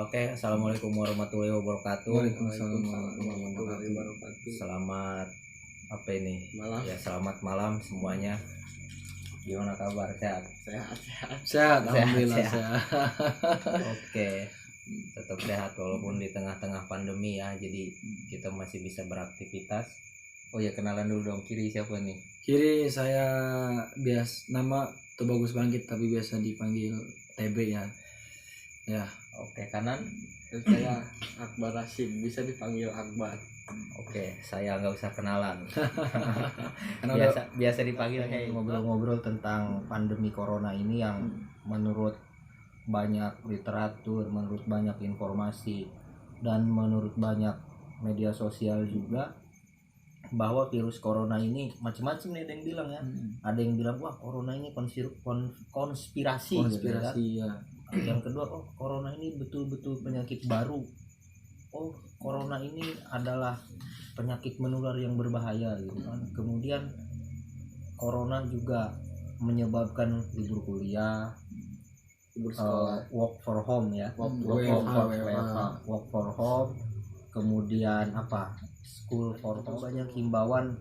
Oke, assalamualaikum warahmatullahi wabarakatuh. Waalaikumsalam warahmatullahi wabarakatuh. Selamat apa ini? Malam. Ya, selamat malam semuanya. Gimana kabar? Sehat? Sehat, alhamdulillah sehat. Oke, tetap sehat walaupun di tengah-tengah pandemi ya. Jadi kita masih bisa beraktivitas. Oh ya, kenalan dulu dong. Kiri siapa nih? Kiri saya nama tuh Bagus Bangkit tapi biasa dipanggil TB ya. Ya. Oke, kanan. Saya Akbar Rashid, bisa dipanggil Akbar. Oke, saya nggak usah kenalan. Karena biasa dipanggil kayak ngobrol-ngobrol tentang pandemi corona ini yang menurut banyak literatur, menurut banyak informasi, dan menurut banyak media sosial juga, bahwa virus corona ini macam-macam nih, ada yang bilang ya. Ada yang bilang wah corona ini konspirasi gitu kan? ya. Yang kedua, oh corona ini betul-betul penyakit baru. Oh corona ini adalah penyakit menular yang berbahaya gitu kan. Kemudian corona juga menyebabkan libur kuliah, Libur sekolah. work for home ya, work for home. Kemudian apa, school for home. Banyak himbauan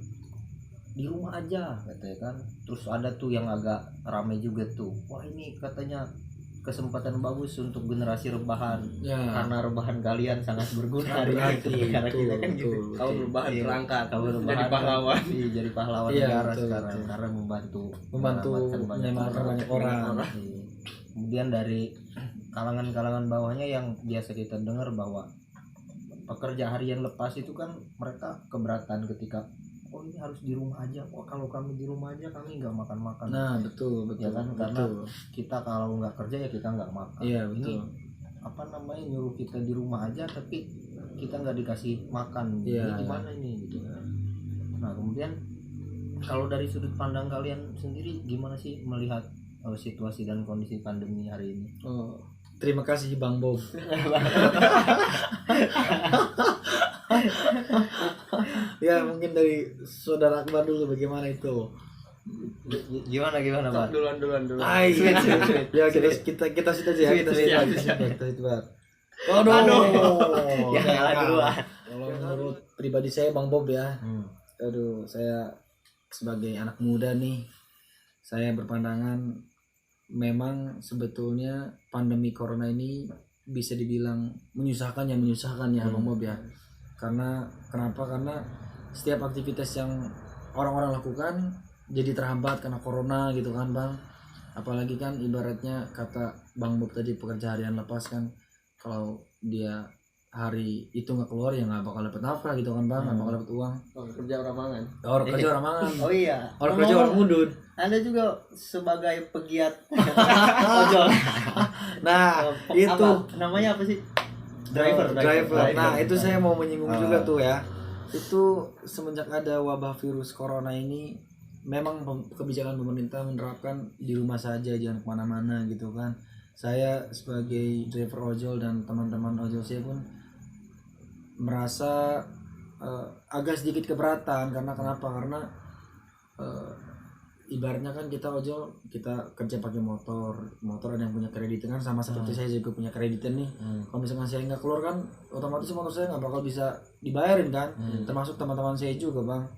di rumah aja katanya kan. Terus ada tuh yang agak ramai juga tuh, wah ini katanya kesempatan bagus untuk generasi rebahan Ya. karena rebahan kalian sangat berguna Berarti negara kita kan gitu. Kamu rebahan Iya, berangkat, kamu rebahan jadi pahlawan. Iya, jadi pahlawan Iya, negara betul, sekarang betul. karena membantu menyelamatkan banyak orang. Iya. Kemudian dari kalangan bawahnya yang biasa kita dengar bahwa pekerja harian lepas itu kan mereka keberatan ketika oh ini harus di rumah aja. Oh kalau kami di rumah aja kami nggak makan. Nah, betul. Ya kan, karena kita kalau nggak kerja ya kita nggak makan. Iya, Ini betul. apa namanya, nyuruh kita di rumah aja tapi kita nggak dikasih makan. Iya, Ini gimana ini gitu. Nah kemudian kalau dari sudut pandang kalian sendiri gimana sih melihat situasi dan kondisi pandemi hari ini? Oh, terima kasih Bang Bob. Ya mungkin dari saudara Akbar dulu bagaimana itu? Gimana Bang? Duluan. Ay, ya kita situ aja ya, kita situ. Waduh. Ya ngalah duluan. Kalau menurut pribadi saya Bang Bob ya. Aduh, saya sebagai anak muda nih, saya berpandangan memang sebetulnya pandemi corona ini bisa dibilang menyusahkan ya Bang Bob ya. Kenapa? Karena setiap aktivitas yang orang-orang lakukan jadi terhambat karena corona gitu kan Bang. Apalagi kan ibaratnya kata Bang Bob tadi, pekerja harian lepas kan, kalau dia hari itu nggak keluar ya nggak bakal dapat nafkah gitu kan Bang, nggak bakal dapat uang. Kerja orang mangan. Orang kerja orang mangan. Oh iya. Orang kerja orang mudun. Anda juga sebagai pegiat ojol. Nah, itu namanya apa sih? driver. Nah, itu saya mau menyinggung juga tuh ya. Itu semenjak ada wabah virus corona ini, memang kebijakan pemerintah menerapkan di rumah saja, jangan kemana-mana gitu kan. Saya sebagai driver ojol dan teman-teman ojol saya pun merasa agak sedikit keberatan. Kenapa? Karena ibaratnya kan kita ojol, kita kerja pakai motor ada yang punya kredit kan, sama seperti saya juga punya kreditan nih. Kalau misalkan saya nggak keluar kan, otomatis motor saya nggak bakal bisa dibayarin kan. Termasuk teman-teman saya juga Bang.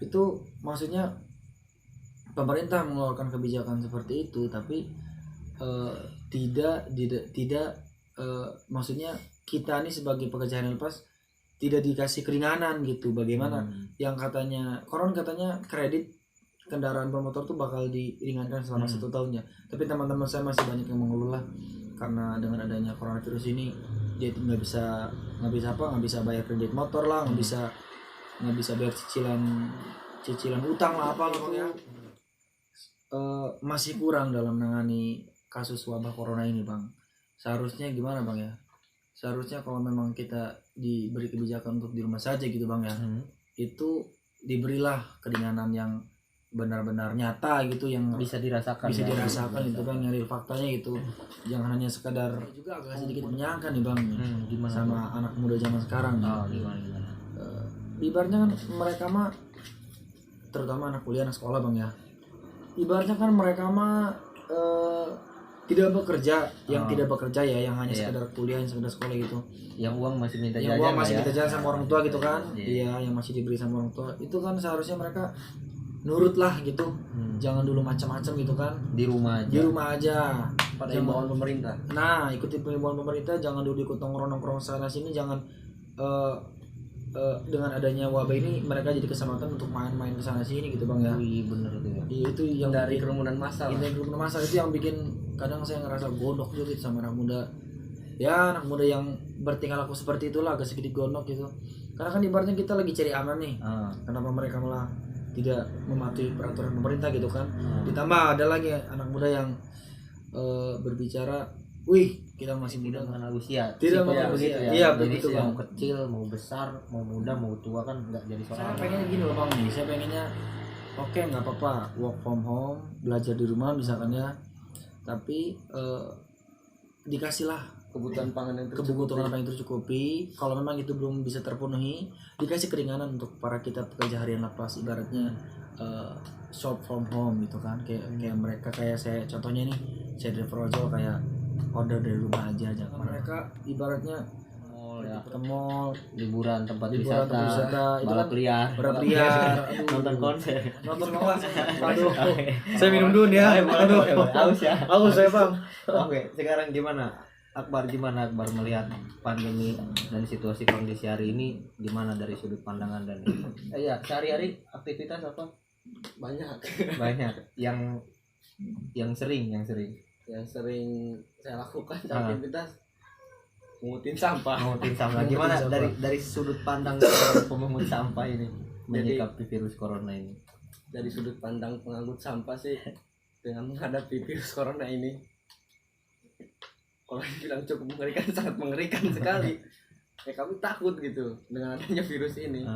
Itu maksudnya pemerintah mengeluarkan kebijakan seperti itu, tapi tidak maksudnya kita nih sebagai pekerja harian lepas tidak dikasih keringanan gitu. Bagaimana yang katanya kredit kendaraan bermotor tuh bakal diringankan selama 1 tahun ya, tapi teman-teman saya masih banyak yang mengeluh lah, karena dengan adanya coronavirus ini dia nggak bisa bayar kredit motor lah, nggak bisa bayar cicilan utang lah, apa ya. Masih kurang dalam menangani kasus wabah corona ini Bang. Seharusnya gimana Bang ya? Seharusnya kalau memang kita diberi kebijakan untuk di rumah saja gitu Bang ya, itu diberilah keringanan yang benar-benar nyata gitu, yang bisa dirasakan gitu Bang, yang real faktanya gitu. Jangan hanya sekadar juga agak sedikit menyangka nih Bang, gimana sama anak muda zaman sekarang. Gimana? Ibaratnya kan mereka mah, terutama anak kuliah, anak sekolah Bang ya, ibaratnya kan mereka mah tidak bekerja, yang tidak bekerja ya, yang hanya sekedar kuliah, yang sekedar sekolah gitu. Yang uang masih minta Yang jajan. uang masih lah minta jajan sama orang tua gitu kan. Iya, yang masih diberi sama orang tua. Itu kan seharusnya mereka nurut lah gitu. Jangan dulu macam-macam gitu kan. Di rumah aja. Di rumah aja. Pada imbauan pemerintah. Nah, ikuti imbauan pemerintah, jangan dulu ikut nongkrong-nongkrong sana sini, jangan dengan adanya wabah ini mereka jadi kesempatan untuk main-main ke sana sini gitu Bang ya. Iya bener tuh ya. Iya, itu yang Dari kerumunan massa. Ini kerumunan massa itu yang bikin kadang saya ngerasa gondok juga gitu sama anak muda. Ya, anak muda yang bertingkah laku seperti itulah agak sedikit gondok gitu. Karena kan ibaratnya kita lagi cari aman nih. Kenapa mereka malah tidak mematuhi peraturan pemerintah gitu kan? Ditambah ada lagi anak muda yang berbicara, "Wih, kita masih muda Tidak mengenal usia. Tidak mengenal begitu usia. ya. Iya, Jadi begitu mau Bang. kecil, mau besar, mau muda, mau tua kan nggak jadi Saya soal. pengennya gini loh Bang nih, saya pengennya oke nggak apa-apa work from home, belajar di rumah misalkan ya, tapi dikasihlah Kebutuhan pangan yang kebutuhan apa yang tercukupi. Kalau memang itu belum bisa terpenuhi, dikasih keringanan untuk para kita pekerja harian lapas, ibaratnya shop from home gitu kan, kayak mereka, kayak saya contohnya nih, saya driver ojol, kayak order dari rumah aja. Jangan mereka ibaratnya Mall ya. ke mall, Liburan tempat liburan wisata, tempat wisata, itu balap kan liar, berliar, nonton konser. nonton konser. Aduh, saya minum dulu ya. Aduh, Haus ya. aku saya Bang. Oke, sekarang gimana gimana Akbar melihat pandemi dan situasi kondisi hari ini, gimana dari sudut pandangan dan ya sehari-hari aktivitas apa? banyak. yang sering Yang sering saya lakukan aktivitas mengutin sampah. mengutin sampah. Gimana dari sudut pandang pemungut sampah ini menyikapi virus corona ini? Dari sudut pandang pengangkut sampah sih, dengan menghadapi virus corona ini, kalau dibilang cukup mengerikan, sangat mengerikan sekali. Ya kami takut gitu dengan adanya virus ini.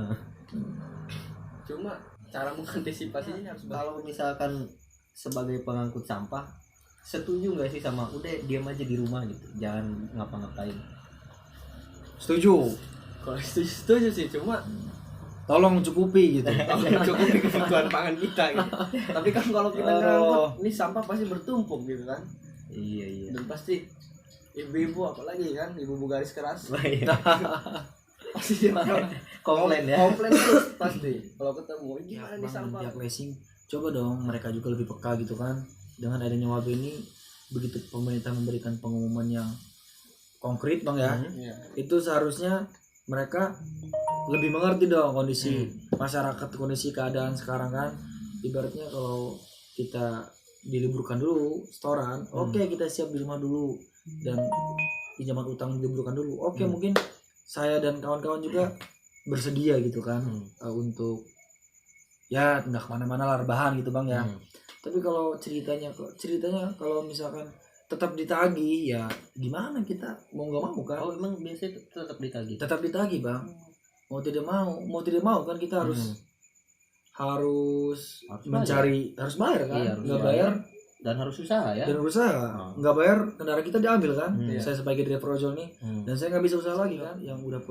Cuma cara mengantisipasinya harus Kalau misalkan sebagai pengangkut sampah, setuju nggak sih sama udah diam aja di rumah gitu, jangan ngapa-ngapain? Setuju. Kalau setuju sih, cuma Tolong cukupi gitu. cukup kebutuhan pangan kita gitu. Tapi kan kalau kita ngangkut, ini sampah pasti bertumpuk gitu kan. Iya. Dan pasti ibu-ibu, apalagi kan ibu-ibu garis keras, pasti dia Komplain ya. komplain terus pasti kalau ketemu gimana nih sampah. Pihak leasing, coba dong mereka juga lebih peka gitu kan. Dengan adanya wabah ini, begitu pemerintah memberikan pengumuman yang konkret Bang ya, itu seharusnya mereka lebih mengerti dong kondisi masyarakat, kondisi keadaan sekarang kan. Ibaratnya kalau kita diliburkan dulu setoran, oke, kita siap di rumah dulu, dan pinjaman utang diliburkan dulu, oke, mungkin saya dan kawan-kawan juga bersedia gitu kan, untuk ya nggak kemana-mana lah, rebahan gitu Bang ya. Tapi kalau ceritanya kalau misalkan tetap ditagih, ya gimana, kita mau nggak mau kan. Oh, emang biasanya tetap ditagih? Tetap ditagih Bang, mau tidak mau kan kita harus mencari, harus bayar kan. Iya, nggak bayar dan harus usaha ya. dan berusaha, nggak bayar kendaraan kita diambil kan. Saya sebagai driver ojol nih, dan saya nggak bisa usaha lagi kan. Yang udah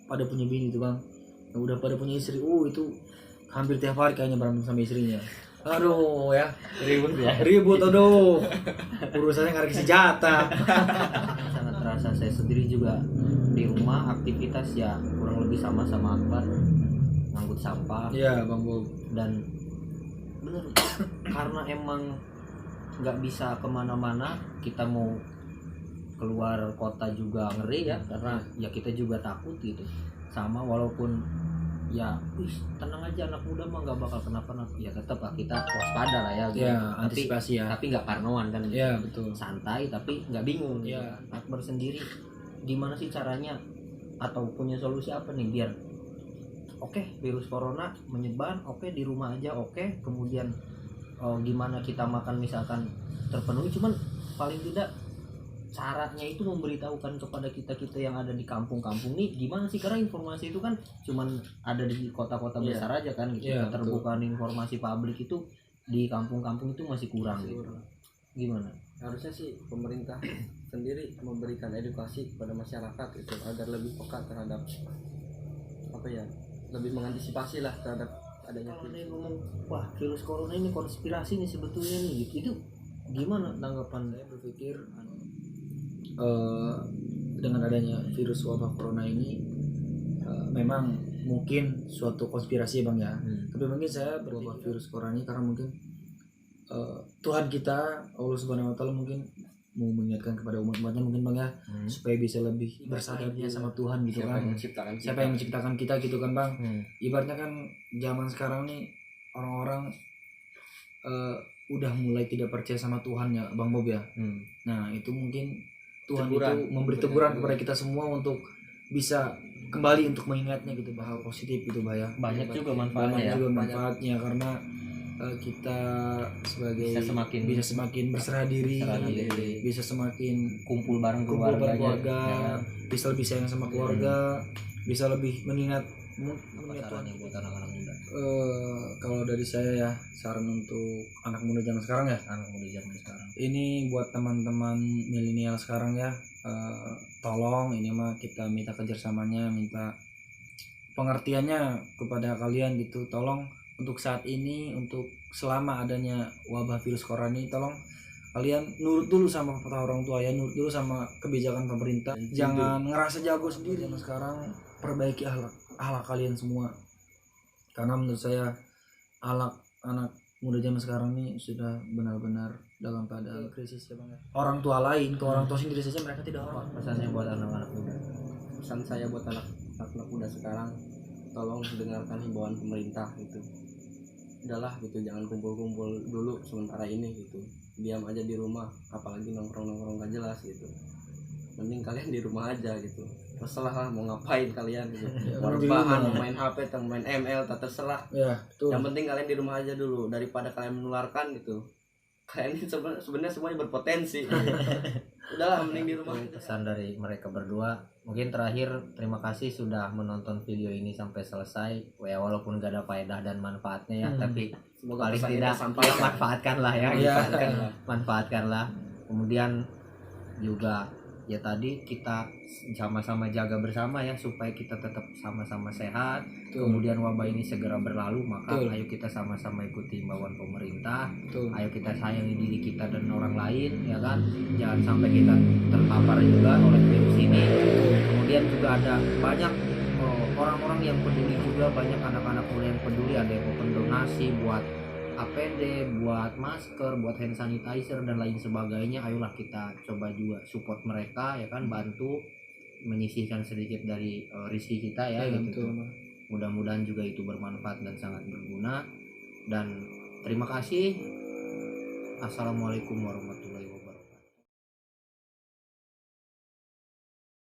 pada punya bini itu Bang, yang udah pada punya istri, itu hampir tiap hari kayaknya berantem sama istrinya. Aduh ya, ribut aduh, urusannya nggak ada senjata. Sangat terasa, saya sendiri juga di rumah aktivitas ya kurang lebih sama Akbar, ngangkut sampah. Iya Bang Bob. Dan bener, karena emang nggak bisa kemana-mana, kita mau keluar kota juga ngeri ya, karena ya kita juga takut gitu. Sama walaupun ya tenang aja, anak muda mah nggak bakal kenapa-napa, ya tetap lah kita waspada lah ya gitu. Ya, antisipasi ya. Tapi nggak parnoan kan. Iya betul. Santai tapi nggak bingung. Iya. Akbar sendiri gimana sih caranya atau punya solusi apa nih biar virus corona menyebar, di rumah aja, kemudian gimana kita makan misalkan terpenuhi, cuman paling tidak caranya itu memberitahukan kepada kita yang ada di kampung-kampung nih gimana sih, karena informasi itu kan cuman ada di kota-kota besar aja kan gitu. Keterbukaan informasi publik itu di kampung-kampung itu masih kurang gitu. Gimana? Harusnya sih pemerintah sendiri memberikan edukasi kepada masyarakat itu agar lebih peka terhadap lebih mengantisipasi lah terhadap adanya kalau ada yang ngomong wah virus corona ini konspirasi nih sebetulnya nih gitu, itu gimana tanggapan? Saya berpikir dengan adanya virus wabah corona ini memang mungkin suatu konspirasi bang ya. Tapi mungkin saya berpikir virus corona ini karena mungkin Tuhan kita Allah Subhanahu Wa Taala mungkin mau mengingatkan kepada umat-umatnya mungkin bang ya, supaya bisa lebih bersahabatnya sama Tuhan gitu kan. Siapa yang menciptakan kita gitu kan bang. Ibaratnya kan zaman sekarang nih orang-orang udah mulai tidak percaya sama Tuhan ya bang Bob ya. Nah itu mungkin Tuhan Teguran. itu memberi teguran kepada kita semua untuk bisa kembali untuk mengingatnya gitu, hal positif gitu bah ya. Banyak juga Banyak manfaatnya ya. juga manfaatnya karena kita sebagai Bisa semakin berserah diri, bisa semakin kumpul bareng kumpul bareng keluarga, keluarga, bisa lebih sayang sama keluarga, bisa lebih mengingat Tuhan yang buat anak-anak muda. Kalau dari saya ya saran untuk anak muda zaman sekarang ya, Anak muda zaman sekarang. ini buat teman-teman milenial sekarang ya, tolong ini mah kita minta kerjasamanya, minta pengertiannya kepada kalian gitu. Tolong untuk saat ini, untuk selama adanya wabah virus corona ini, tolong kalian nurut dulu sama kata orang tua ya, nurut dulu sama kebijakan pemerintah. Jangan ngerasa jago sendiri. Zaman sekarang perbaiki akhlak kalian semua. Karena menurut saya anak muda zaman sekarang ini sudah benar-benar dalam keadaan krisis ya bang. Orang tua lain, ke orang tua sendiri saja mereka tidak hormat. Pesannya buat anak-anak muda. Pesan saya buat anak muda sekarang, tolong dengarkan himbauan pemerintah gitu. Udahlah gitu, jangan kumpul-kumpul dulu sementara ini gitu, diam aja di rumah, apalagi nongkrong gak jelas gitu. Mending kalian di rumah aja gitu, terserah lah mau ngapain kalian gitu. Mau rebahan, mau main HP, atau main ML, tak terserah Ya, betul. yang penting kalian di rumah aja dulu, daripada kalian menularkan gitu. Kalian ini sebenarnya semuanya berpotensi. Udahlah mending di rumah aja. Pesan dari mereka berdua. Mungkin terakhir, terima kasih sudah menonton video ini sampai selesai. Ya walaupun gak ada faedah dan manfaatnya ya, tapi Semoga paling pesan ini tidak tersampaikan. manfaatkanlah ya, Iya. manfaatkanlah. Kemudian juga ya tadi kita sama-sama jaga bersama ya supaya kita tetap sama-sama sehat. Betul. Kemudian wabah ini segera berlalu, maka Betul. ayo kita sama-sama ikuti himbauan pemerintah. Betul. Ayo kita sayangi diri kita dan orang lain ya kan, jangan sampai kita terpapar juga oleh virus ini. Kemudian juga ada banyak orang-orang yang peduli juga, banyak anak-anak muda yang peduli, ada yang open donasi buat APD, buat masker, buat hand sanitizer dan lain sebagainya. Ayolah kita coba juga support mereka ya kan, bantu menyisihkan sedikit dari rizki kita ya, gitu. Betul. Mudah-mudahan juga itu bermanfaat dan sangat berguna. Dan terima kasih. Assalamualaikum warahmatullahi wabarakatuh.